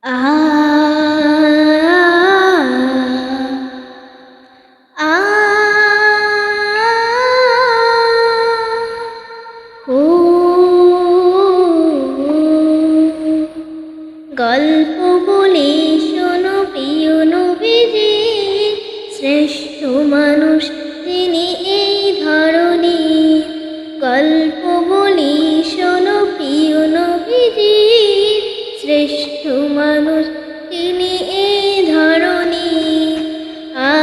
আ আ ও গল্প বলি শোনো প্রিয় নবীজি, শ্রেষ্ঠ মানুষ তিনি এই ধরনীর। গল্প বলি শোনো প্রিয় নবীজি, শ্রেষ্ঠ মানুষ তিনি এই ধরনীর। আ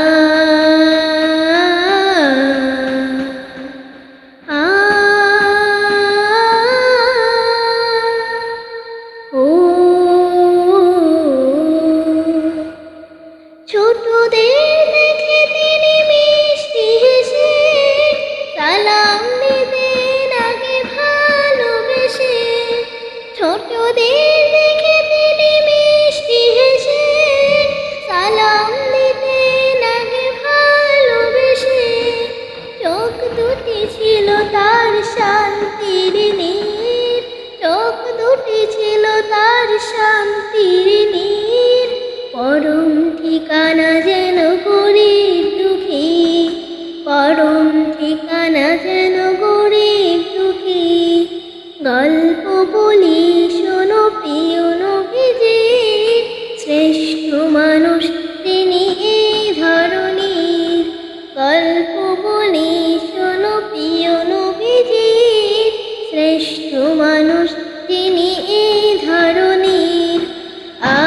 আ ও ছোটদের দেখে তিনি মিষ্টি হেসে সালাম দিতেন আগে ভালোবেসে। ছোটদের দেখে তিনি মিষ্টি হেসে সালাম দিতেন আগে ভালোবেসে। চোখ দুটি ছিল তার শান্তির নীর, চোখ দুটি ছিল তার শান্তির নীর। পরম ঠিকানা যেন গরিব দুঃখী, পরম ঠিকানা যেন গরিব দুঃখী। গল্প বলি শোনো প্রিয় নবীজি, শ্রেষ্ঠ মানুষ তিনি এই ধরনীর। গল্প বলি শোনো প্রিয় নবীজি, শ্রেষ্ঠ মানুষ তিনি এই ধরনীর। আ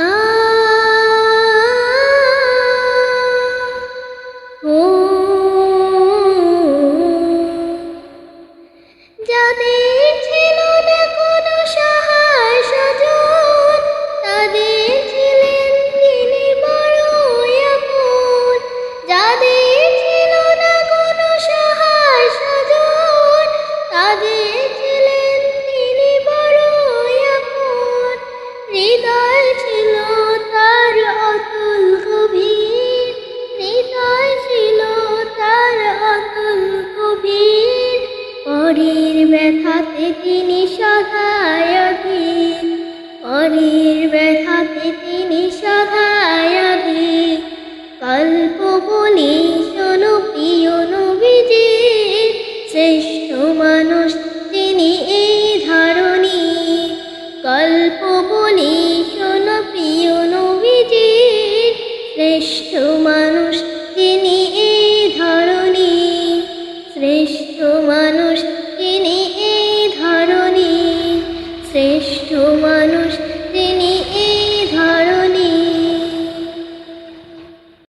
আ ও যাদের ছিল না কোনো সহায় স্বজন, তাদের ছিলেন তিনি বড়ই আপন। যাদের ছিল না কোনো সহায় স্বজন, তাদের ছিলেন তিনি বড়ই আপন। হৃদয় ছিল তার অতুল গভীর, হৃদয় ছিল তার অতুল গভীর। পরের ব্যথাতে তিনি সদায় অধীর, পরের ব্যথাতে তিনি সদায় অধীর। গল্প বলি শোনো